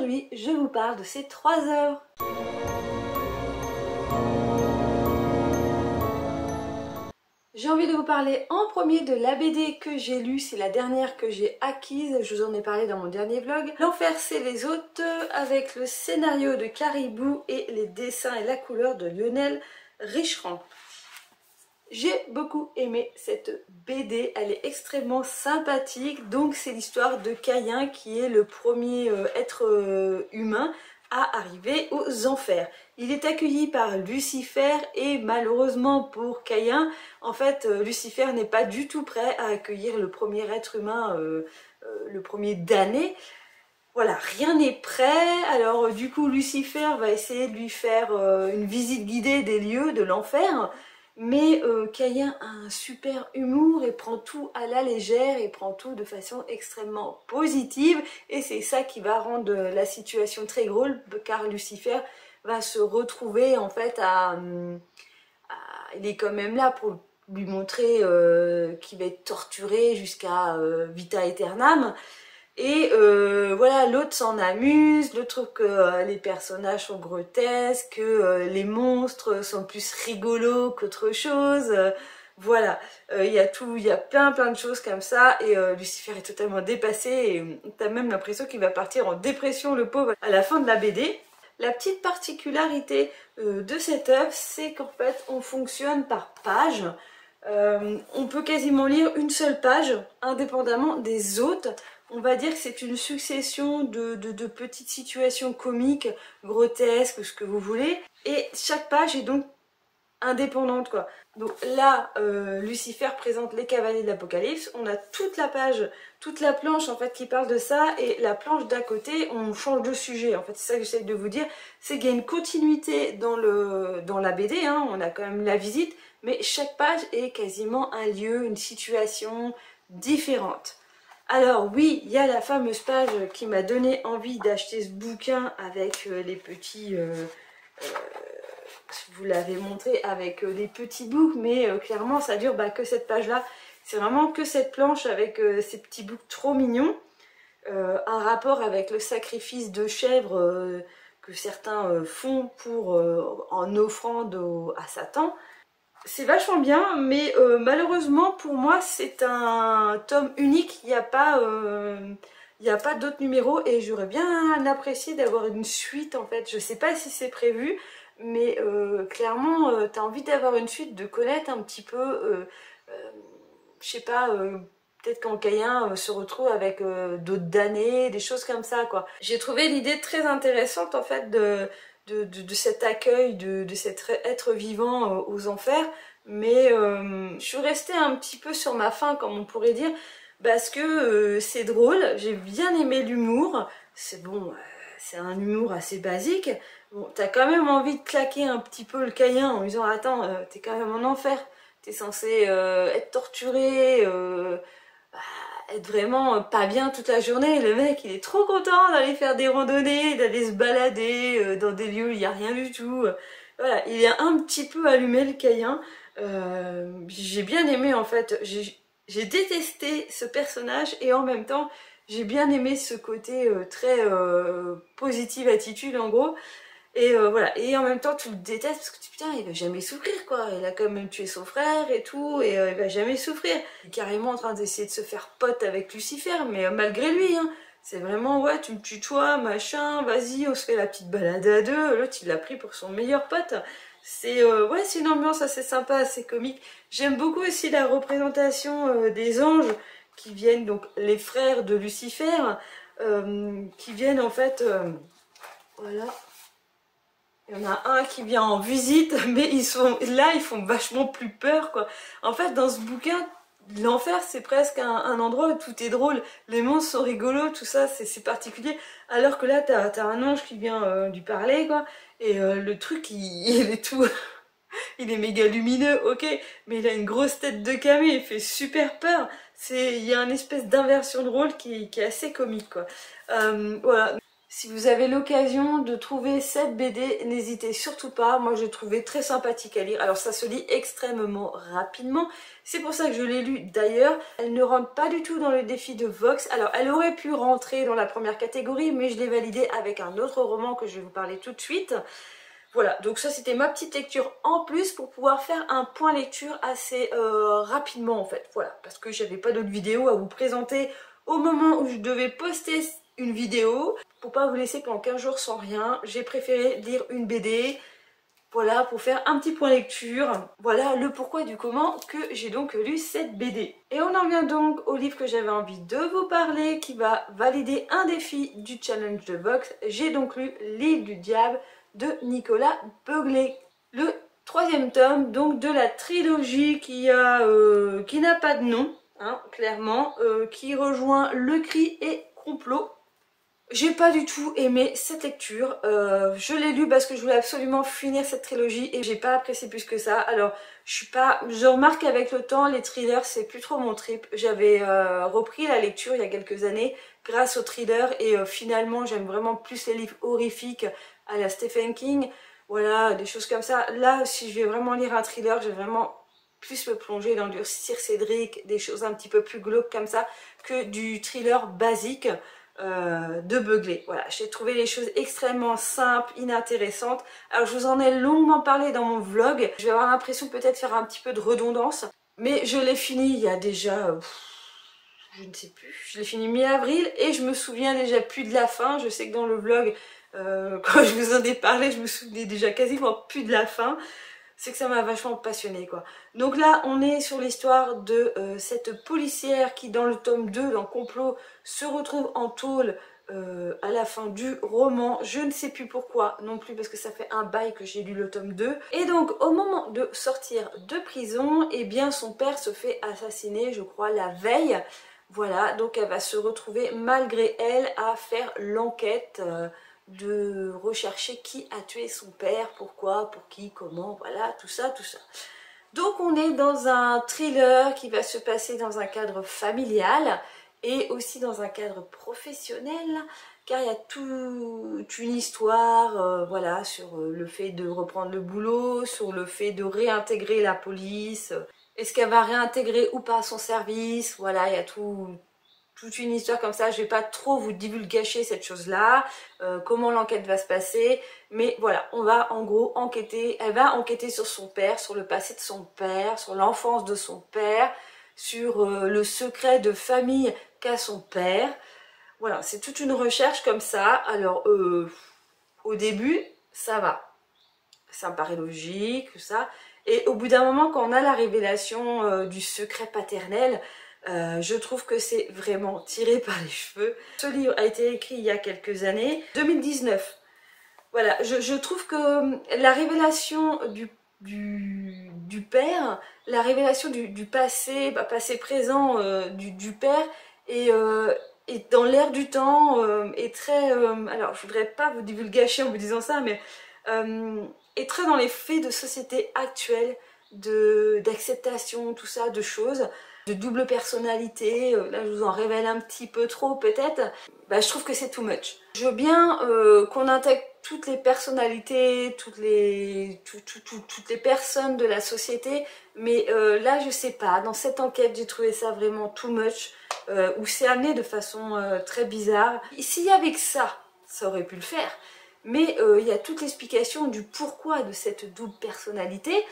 aujourd'hui je vous parle de ces 3 œuvres. J'ai envie de vous parler en premier de la BD que j'ai lue, c'est la dernière que j'ai acquise, je vous en ai parlé dans mon dernier vlog. L'Enfer c'est les hôtes, avec le scénario de Caribou et les dessins et la couleur de Lionel Richeran. J'ai beaucoup aimé cette BD, elle est extrêmement sympathique. Donc c'est l'histoire de Caïn qui est le premier être humain à arriver aux enfers. Il est accueilli par Lucifer et malheureusement pour Caïn, en fait Lucifer n'est pas du tout prêt à accueillir le premier être humain, le premier damné. Voilà, rien n'est prêt. Alors du coup Lucifer va essayer de lui faire une visite guidée des lieux de l'enfer. Mais Caïn a un super humour et prend tout à la légère et prend tout de façon extrêmement positive. Et c'est ça qui va rendre la situation très drôle, car Lucifer va se retrouver en fait il est quand même là pour lui montrer qu'il va être torturé jusqu'à vita aeternam. Et voilà, l'autre s'en amuse, l'autre trouve que les personnages sont grotesques, que les monstres sont plus rigolos qu'autre chose. Voilà, il y a plein de choses comme ça et Lucifer est totalement dépassé et t'as même l'impression qu'il va partir en dépression, le pauvre, à la fin de la BD. La petite particularité de cette œuvre, c'est qu'en fait on fonctionne par page. On peut quasiment lire une seule page indépendamment des autres. On va dire que c'est une succession de petites situations comiques, grotesques, ce que vous voulez. Et chaque page est donc indépendante, quoi. Donc là, Lucifer présente les cavaliers de l'Apocalypse. On a toute la page, toute la planche en fait qui parle de ça. Et la planche d'à côté, on change de sujet. En fait, c'est ça que j'essaie de vous dire. C'est qu'il y a une continuité dans la BD. Hein. On a quand même la visite. Mais chaque page est quasiment un lieu, une situation différente. Alors oui, il y a la fameuse page qui m'a donné envie d'acheter ce bouquin avec les petits... je vous l'avais montré avec les petits boucs, mais clairement ça dure que cette page-là. C'est vraiment que cette planche avec ces petits boucs trop mignons. Un rapport avec le sacrifice de chèvres que certains font en offrande à Satan. C'est vachement bien, mais malheureusement pour moi c'est un tome unique, il n'y a pas d'autres numéros et j'aurais bien apprécié d'avoir une suite en fait. Je sais pas si c'est prévu, mais clairement t'as envie d'avoir une suite, de connaître un petit peu, je sais pas, peut-être quand Caïn se retrouve avec d'autres damnés, des choses comme ça quoi. J'ai trouvé l'idée très intéressante en fait de cet accueil de cet être vivant aux enfers, mais je suis restée un petit peu sur ma faim comme on pourrait dire, parce que c'est drôle, j'ai bien aimé l'humour, c'est bon, c'est un humour assez basique, bon, t'as quand même envie de claquer un petit peu le Caïn en disant attends, t'es quand même en enfer, t'es censé être torturé, être vraiment pas bien toute la journée. Le mec il est trop content d'aller faire des randonnées, d'aller se balader dans des lieux où il n'y a rien du tout. Voilà, il est un petit peu allumé le Caïn. J'ai bien aimé en fait, j'ai détesté ce personnage et en même temps j'ai bien aimé ce côté très positive attitude en gros. Et voilà, et en même temps tu le détestes parce que tu putain il va jamais souffrir quoi, il a quand même tué son frère et tout, et il va jamais souffrir. Il est carrément en train d'essayer de se faire pote avec Lucifer, mais malgré lui, hein. C'est vraiment ouais tu me tutoies, machin, vas-y on se fait la petite balade à deux, l'autre il l'a pris pour son meilleur pote. C'est ouais, c'est une ambiance assez sympa, assez comique. J'aime beaucoup aussi la représentation des anges qui viennent, donc les frères de Lucifer, qui viennent en fait, voilà. Il y en a un qui vient en visite, mais ils font vachement plus peur quoi. En fait dans ce bouquin, l'enfer c'est presque un endroit où tout est drôle. Les monstres sont rigolos, tout ça c'est particulier. Alors que là t'as un ange qui vient lui parler quoi. Et le truc il est tout... il est méga lumineux, ok, mais il a une grosse tête de camé, il fait super peur. Il y a une espèce d'inversion de rôle qui est assez comique quoi. Voilà. Si vous avez l'occasion de trouver cette BD, n'hésitez surtout pas. Moi, je l'ai trouvée très sympathique à lire. Alors, ça se lit extrêmement rapidement. C'est pour ça que je l'ai lu d'ailleurs. Elle ne rentre pas du tout dans le défi de Vox. Alors, elle aurait pu rentrer dans la première catégorie, mais je l'ai validée avec un autre roman que je vais vous parler tout de suite. Voilà, donc ça c'était ma petite lecture en plus pour pouvoir faire un point lecture assez rapidement en fait. Voilà, parce que j'avais pas d'autres vidéos à vous présenter au moment où je devais poster une vidéo. Pour pas vous laisser pendant 15 jours sans rien, j'ai préféré lire une BD. Voilà, pour faire un petit point lecture. Voilà le pourquoi du comment que j'ai donc lu cette BD. Et on en vient donc au livre que j'avais envie de vous parler, qui va valider un défi du challenge de Vox. J'ai donc lu L'île du diable de Nicolas Beuglet. Le troisième tome donc de la trilogie qui n'a pas de nom, hein, clairement, qui rejoint Le Cri et Complot. J'ai pas du tout aimé cette lecture, je l'ai lu parce que je voulais absolument finir cette trilogie et j'ai pas apprécié plus que ça. Alors je remarque qu'avec le temps les thrillers c'est plus trop mon trip. J'avais repris la lecture il y a quelques années grâce aux thrillers et finalement j'aime vraiment plus les livres horrifiques à la Stephen King, voilà, des choses comme ça. Là si je vais vraiment lire un thriller, je vais vraiment plus me plonger dans du Cédric, des choses un petit peu plus glauques comme ça que du thriller basique de Beuglet. Voilà, j'ai trouvé les choses extrêmement simples, inintéressantes. Alors je vous en ai longuement parlé dans mon vlog, je vais avoir l'impression peut-être faire un petit peu de redondance, mais je l'ai fini il y a déjà, je ne sais plus, je l'ai fini mi-avril et je me souviens déjà plus de la fin. Je sais que dans le vlog, quand je vous en ai parlé, je me souvenais déjà quasiment plus de la fin. C'est que ça m'a vachement passionnée quoi. Donc là on est sur l'histoire de cette policière qui dans le tome 2, dans Complot, se retrouve en tôle à la fin du roman. Je ne sais plus pourquoi non plus parce que ça fait un bail que j'ai lu le tome 2. Et donc au moment de sortir de prison, eh bien son père se fait assassiner, je crois la veille. Voilà, donc elle va se retrouver malgré elle à faire l'enquête de rechercher qui a tué son père, pourquoi, pour qui, comment, voilà, tout ça, tout ça. Donc on est dans un thriller qui va se passer dans un cadre familial et aussi dans un cadre professionnel, car il y a toute une histoire voilà, sur le fait de reprendre le boulot, sur le fait de réintégrer la police. Est-ce qu'elle va réintégrer ou pas son service? Voilà, il y a toute une histoire comme ça. Je vais pas trop vous divulgacher cette chose-là, comment l'enquête va se passer, mais voilà, on va en gros enquêter. Elle va enquêter sur son père, sur le passé de son père, sur l'enfance de son père, sur le secret de famille qu'a son père. Voilà, c'est toute une recherche comme ça. Alors, au début, ça va. Ça me paraît logique, tout ça. Et au bout d'un moment, quand on a la révélation du secret paternel, je trouve que c'est vraiment tiré par les cheveux. Ce livre a été écrit il y a quelques années, 2019. Voilà, je trouve que la révélation du père, la révélation du passé, passé-présent du père est dans l'air du temps, est très... alors, je voudrais pas vous divulgacher en vous disant ça, mais est très dans les faits de société actuelle, d'acceptation, tout ça, de choses, de double personnalité. Là je vous en révèle un petit peu trop peut-être. Bah, je trouve que c'est too much. Je veux bien qu'on intègre toutes les personnalités, toutes les personnes de la société, mais là je sais pas, dans cette enquête j'ai trouvé ça vraiment too much, où c'est amené de façon très bizarre. S'il y avait que ça aurait pu le faire. Mais il y a toute l'explication du pourquoi de cette double personnalité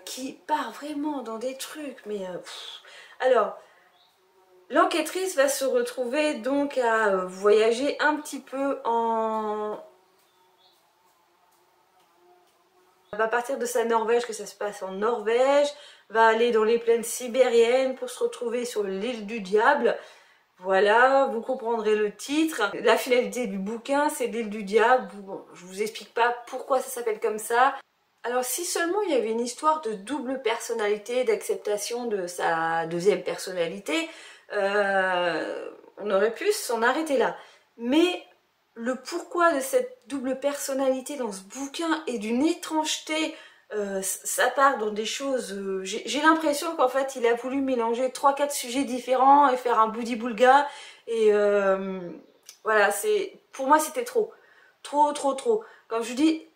qui part vraiment dans des trucs. Mais alors, l'enquêtrice va se retrouver donc à voyager un petit peu en... Elle va partir de sa Norvège, que ça se passe en Norvège, va aller dans les plaines sibériennes pour se retrouver sur l'île du diable. Voilà, vous comprendrez le titre. La finalité du bouquin, c'est l'île du diable. Bon, je vous explique pas pourquoi ça s'appelle comme ça. Alors si seulement il y avait une histoire de double personnalité, d'acceptation de sa deuxième personnalité, on aurait pu s'en arrêter là. Mais le pourquoi de cette double personnalité dans ce bouquin est d'une étrangeté. Ça part dans des choses... j'ai l'impression qu'en fait il a voulu mélanger 3-4 sujets différents et faire un boudi-boulga. Et voilà, pour moi c'était trop. Trop. Comme je vous dis,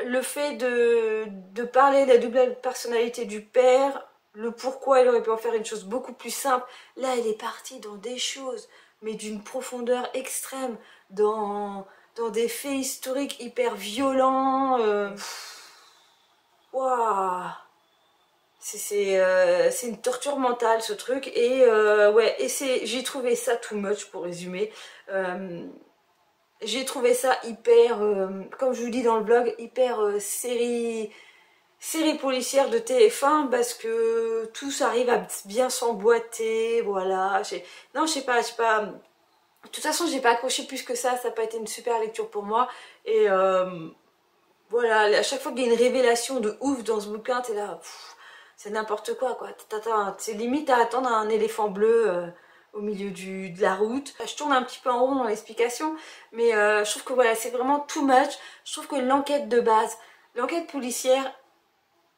le fait de parler de la double personnalité du père, le pourquoi il aurait pu en faire une chose beaucoup plus simple, là il est parti dans des choses, mais d'une profondeur extrême, dans des faits historiques hyper violents. Waouh, c'est une torture mentale ce truc, et ouais, et j'ai trouvé ça too much pour résumer. J'ai trouvé ça hyper, comme je vous dis dans le blog, hyper série policière de TF1, parce que tous arrivent à bien s'emboîter, voilà. Non, je sais pas. De toute façon, j'ai pas accroché plus que ça n'a pas été une super lecture pour moi. Et voilà, à chaque fois qu'il y a une révélation de ouf dans ce bouquin, t'es là, c'est n'importe quoi. C'est limite à attendre un éléphant bleu au milieu de la route. Je tourne un petit peu en rond dans l'explication, mais je trouve que voilà, c'est vraiment too much. Je trouve que l'enquête de base, l'enquête policière,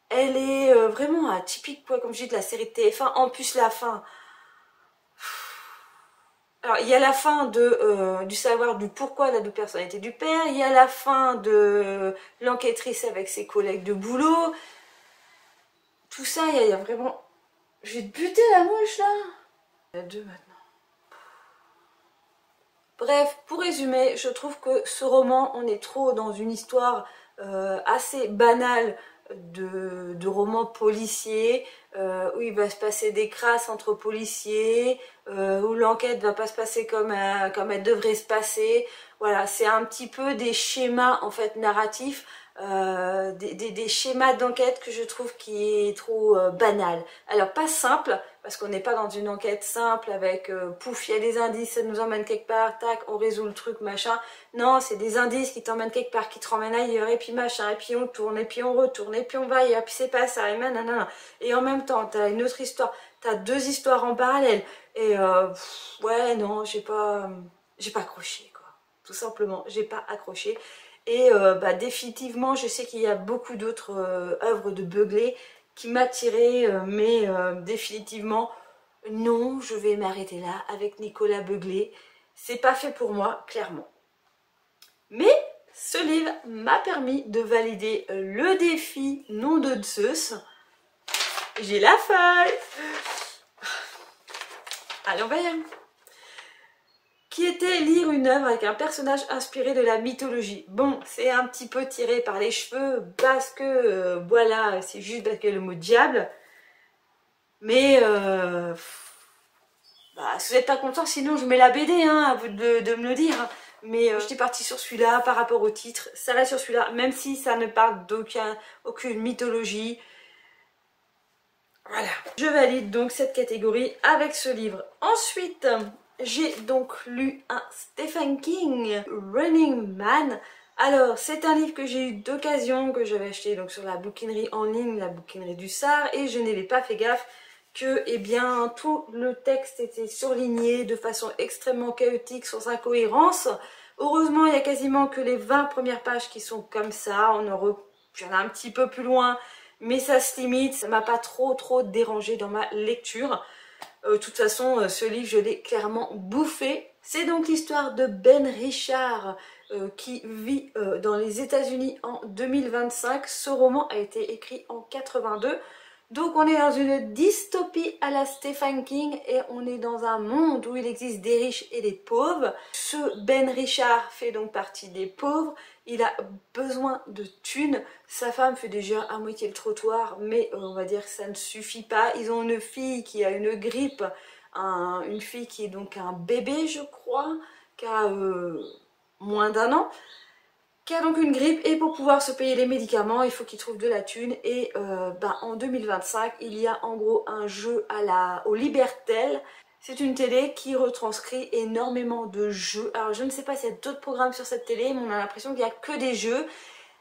elle est vraiment atypique, quoi, comme je dis, de la série de TF1. En plus, la fin. Alors, il y a la fin du savoir du pourquoi de la double personnalité du père. Il y a la fin de l'enquêtrice avec ses collègues de boulot. Tout ça, il y a vraiment... Je vais te buter la mouche, là. Il y en a deux maintenant. Bref, pour résumer, je trouve que ce roman, on est trop dans une histoire assez banale de roman policier, où il va se passer des crasses entre policiers, où l'enquête va pas se passer comme elle devrait se passer. Voilà, c'est un petit peu des schémas en fait narratifs, des schémas d'enquête que je trouve qui est trop banal. Alors pas simple, parce qu'on n'est pas dans une enquête simple avec pouf, il y a des indices, ça nous emmène quelque part, tac, on résout le truc, machin. Non, c'est des indices qui t'emmènent quelque part, qui te ramènent ailleurs, et puis machin, et puis on tourne, et puis on retourne, et puis on va ailleurs, puis c'est pas ça, et nanana. Et en même temps, t'as une autre histoire, t'as deux histoires en parallèle, et ouais, non, j'ai pas accroché, quoi. Tout simplement, j'ai pas accroché. Et bah, définitivement, je sais qu'il y a beaucoup d'autres œuvres de Begley qui m'attiraient, mais définitivement, non, je vais m'arrêter là avec Nicolas Begley. C'est pas fait pour moi, clairement. Mais ce livre m'a permis de valider le défi Nom de Zeus. J'ai la feuille. Allez, on va y aller. Qui était lire une œuvre avec un personnage inspiré de la mythologie. Bon, c'est un petit peu tiré par les cheveux, parce que, voilà, c'est juste parce qu'il y a le mot diable. Mais, bah, si vous n'êtes pas content, sinon je mets la BD, hein, à vous de me le dire. Hein. Mais j'étais partie sur celui-là par rapport au titre, ça reste sur celui-là, même si ça ne parle d'aucune mythologie. Voilà. Je valide donc cette catégorie avec ce livre. Ensuite... j'ai donc lu un Stephen King, Running Man. Alors, c'est un livre que j'ai eu d'occasion, que j'avais acheté donc sur la bouquinerie en ligne, la bouquinerie du Sar, et je n'avais pas fait gaffe que, eh bien, tout le texte était surligné de façon extrêmement chaotique, sans incohérence. Heureusement, il y a quasiment que les 20 premières pages qui sont comme ça. Il y en a un petit peu plus loin, mais ça se limite. Ça m'a pas trop dérangé dans ma lecture. De toute façon, ce livre, je l'ai clairement bouffé. C'est donc l'histoire de Ben Richard qui vit dans les États-Unis en 2025. Ce roman a été écrit en 82. Donc on est dans une dystopie à la Stephen King et on est dans un monde où il existe des riches et des pauvres. Ce Ben Richard fait donc partie des pauvres. Il a besoin de thunes. Sa femme fait déjà à moitié le trottoir, mais on va dire que ça ne suffit pas. Ils ont une fille qui a une grippe, une fille qui est donc un bébé, je crois, qui a moins d'1 an, qui a donc une grippe, et pour pouvoir se payer les médicaments, il faut qu'il trouve de la thune. Et en 2025, il y a en gros un jeu au Libertel. C'est une télé qui retranscrit énormément de jeux. Alors je ne sais pas s'il y a d'autres programmes sur cette télé, mais on a l'impression qu'il n'y a que des jeux.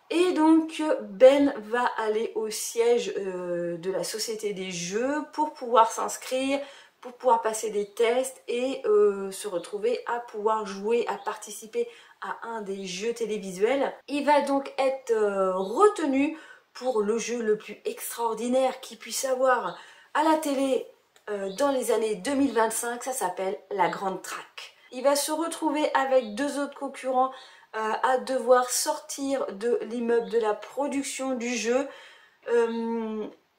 Et donc Ben va aller au siège de la société des jeux pour pouvoir s'inscrire, pour pouvoir passer des tests et se retrouver à pouvoir jouer, à participer à un des jeux télévisuels. Il va donc être retenu pour le jeu le plus extraordinaire qu'il puisse avoir à la télé dans les années 2025, ça s'appelle La Grande Traque. Il va se retrouver avec 2 autres concurrents à devoir sortir de l'immeuble de la production du jeu.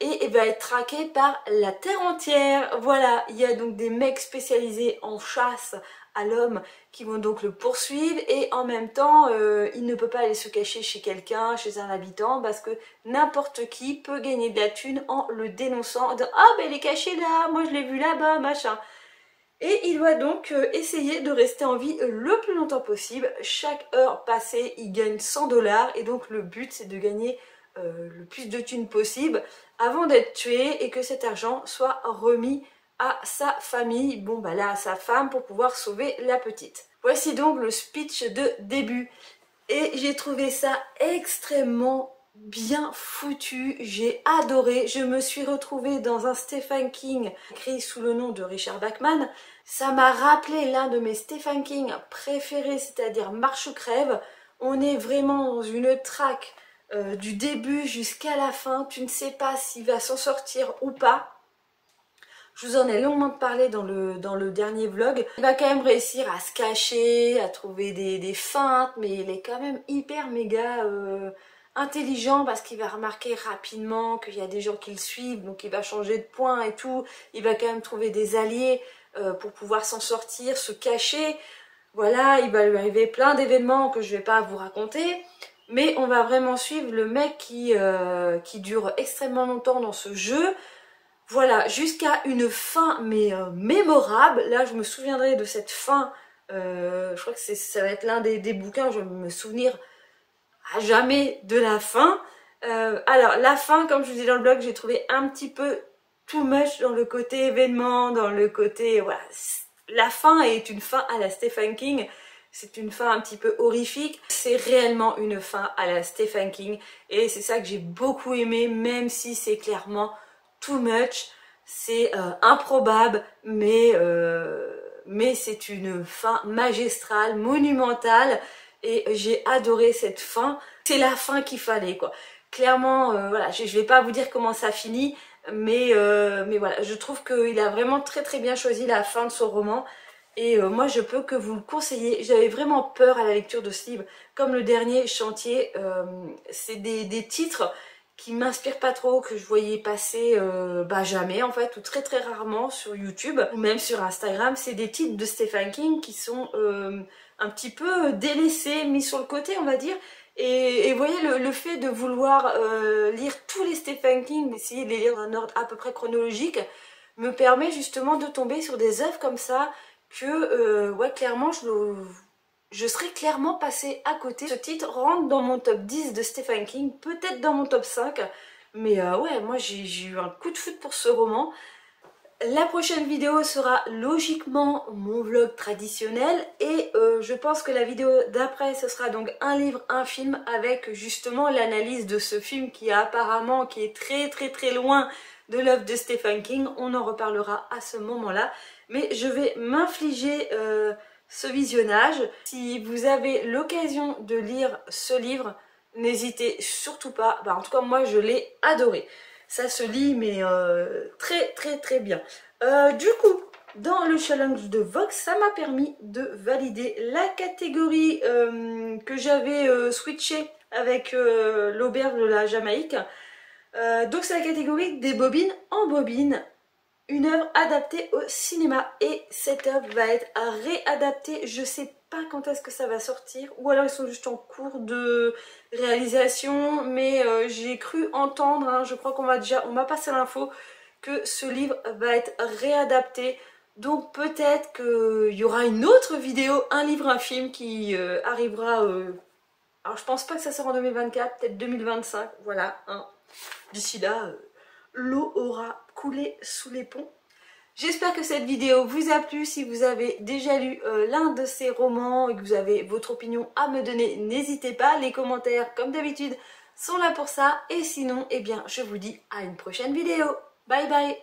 Et il va être traqué par la terre entière. Voilà, il y a donc des mecs spécialisés en chasse à l'homme qui vont donc le poursuivre, et en même temps il ne peut pas aller se cacher chez quelqu'un, chez un habitant, parce que n'importe qui peut gagner de la thune en le dénonçant, en disant « Ah ben il est caché là, moi je l'ai vu là-bas, machin ». Et il doit donc essayer de rester en vie le plus longtemps possible. Chaque heure passée, il gagne 100 $, et donc le but c'est de gagner le plus de thunes possible avant d'être tué, et que cet argent soit remis à sa famille, bon bah là à sa femme, pour pouvoir sauver la petite. Voici donc le speech de début, et j'ai trouvé ça extrêmement bien foutu, j'ai adoré. Je me suis retrouvée dans un Stephen King écrit sous le nom de Richard Bachman. Ça m'a rappelé l'un de mes Stephen King préférés, c'est-à-dire Marche ou crève. On est vraiment dans une traque du début jusqu'à la fin, tu ne sais pas s'il va s'en sortir ou pas. Je vous en ai longuement parlé dans le dernier vlog. Il va quand même réussir à se cacher, à trouver des feintes, mais il est quand même hyper méga intelligent, parce qu'il va remarquer rapidement qu'il y a des gens qui le suivent, donc il va changer de point et tout. Il va quand même trouver des alliés pour pouvoir s'en sortir, se cacher. Voilà, il va lui arriver plein d'événements que je ne vais pas vous raconter. Mais on va vraiment suivre le mec qui dure extrêmement longtemps dans ce jeu. Voilà, jusqu'à une fin mais mémorable. Là, je me souviendrai de cette fin. Je crois que ça va être l'un des bouquins où je vais me souvenir à jamais de la fin. Alors, la fin, comme je vous dis dans le blog, j'ai trouvé un petit peu too much dans le côté événement, dans le côté... Voilà, la fin est une fin à la Stephen King. C'est une fin un petit peu horrifique. C'est réellement une fin à la Stephen King. Et c'est ça que j'ai beaucoup aimé, même si c'est clairement too much. C'est improbable, mais c'est une fin magistrale, monumentale. Et j'ai adoré cette fin. C'est la fin qu'il fallait, quoi. Clairement, voilà, je vais pas vous dire comment ça finit, mais voilà, je trouve qu'il a vraiment très très bien choisi la fin de son roman. Et moi je peux que vous le conseiller. J'avais vraiment peur à la lecture de ce livre, comme le dernier Chantier. C'est des titres qui m'inspirent pas trop, que je voyais passer jamais en fait, ou très très rarement sur YouTube ou même sur Instagram. C'est des titres de Stephen King qui sont un petit peu délaissés, mis sur le côté, on va dire. Et vous voyez, le fait de vouloir lire tous les Stephen King, d'essayer de les lire dans un ordre à peu près chronologique, me permet justement de tomber sur des œuvres comme ça que, ouais, clairement, je serais clairement passée à côté. Ce titre rentre dans mon top 10 de Stephen King, peut-être dans mon top 5, mais ouais, moi j'ai eu un coup de foudre pour ce roman. La prochaine vidéo sera logiquement mon vlog traditionnel, et je pense que la vidéo d'après ce sera donc un livre, un film, avec justement l'analyse de ce film qui est très très très loin de l'œuvre de Stephen King. On en reparlera à ce moment-là, mais je vais m'infliger ce visionnage. Si vous avez l'occasion de lire ce livre, n'hésitez surtout pas. Bah, en tout cas moi je l'ai adoré. Ça se lit mais très très très bien. Du coup, dans le challenge de Vox, ça m'a permis de valider la catégorie que j'avais switché avec l'auberge de la Jamaïque. Donc c'est la catégorie des bobines en bobine. Une œuvre adaptée au cinéma, et cette œuvre va être réadaptée. Je sais pas quand est-ce que ça va sortir, ou alors ils sont juste en cours de réalisation, mais j'ai cru entendre, hein, je crois qu'on m'a passé l'info que ce livre va être réadapté. Donc peut-être qu'il y aura une autre vidéo, un livre, un film qui arrivera. Alors je pense pas que ça sort en 2024, peut-être 2025, voilà. Hein. D'ici là, l'eau aura coulé sous les ponts. J'espère que cette vidéo vous a plu. Si vous avez déjà lu l'un de ces romans et que vous avez votre opinion à me donner, n'hésitez pas. Les commentaires, comme d'habitude, sont là pour ça. Et sinon, eh bien, je vous dis à une prochaine vidéo. Bye bye.